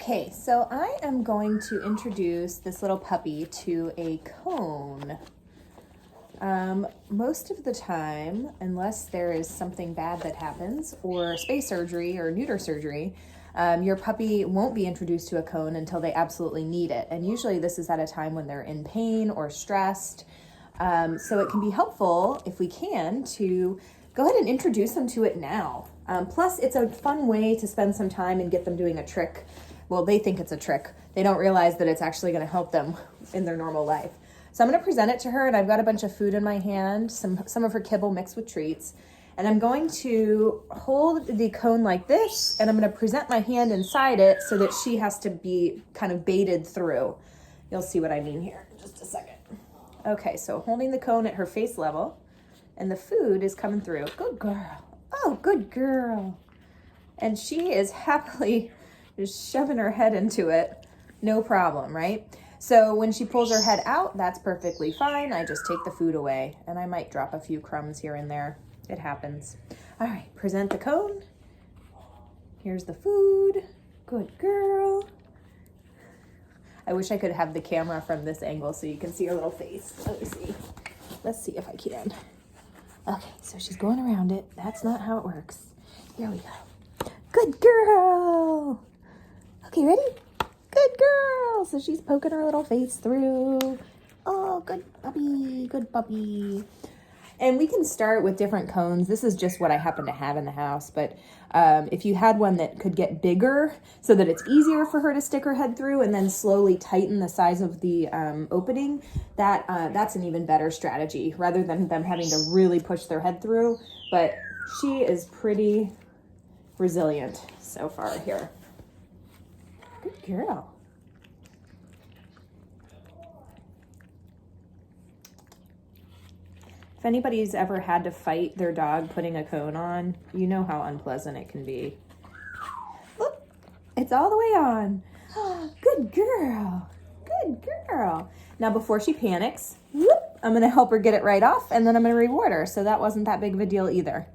Okay, so I am going to introduce this little puppy to a cone. Most of the time, unless there is something bad that happens, or space surgery or neuter surgery, your puppy won't be introduced to a cone until they absolutely need it. And usually this is at a time when they're in pain or stressed. So it can be helpful, if we can, to go ahead and introduce them to it now. Plus, it's a fun way to spend some time and get them doing a trick. Well, they think it's a trick. They don't realize that it's actually going to help them in their normal life. So I'm going to present it to her, and I've got a bunch of food in my hand, some of her kibble mixed with treats. And I'm going to hold the cone like this, and I'm going to present my hand inside it so that she has to be kind of baited through. You'll see what I mean here in just a second. Okay, so holding the cone at her face level, and the food is coming through. Good girl. Oh, good girl. And she is happily just shoving her head into it. No problem, right? So when she pulls her head out, that's perfectly fine. I just take the food away, and I might drop a few crumbs here and there. It happens. All right, present the cone. Here's the food. Good girl. I wish I could have the camera from this angle so you can see her little face. Let me see. Let's see if I can. Okay, so she's going around it. That's not how it works. Here we go. Good girl. Okay, ready? Good girl. So she's poking her little face through. Oh, good puppy. Good puppy. And we can start with different cones. This is just what I happen to have in the house. But if you had one that could get bigger so that it's easier for her to stick her head through and then slowly tighten the size of the opening, that's an even better strategy rather than them having to really push their head through. But she is pretty resilient so far here. Good girl. If anybody's ever had to fight their dog putting a cone on, you know how unpleasant it can be. Look, it's all the way on. Good girl. Good girl. Now before she panics, whoop, I'm going to help her get it right off, and then I'm going to reward her. So that wasn't that big of a deal either.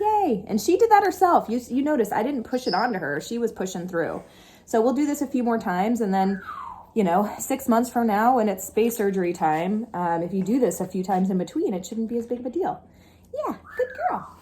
Yay. And she did that herself. You notice I didn't push it onto her. She was pushing through. So we'll do this a few more times, and then 6 months from now when it's space surgery time, if you do this a few times in between, it shouldn't be as big of a deal. Yeah, good girl.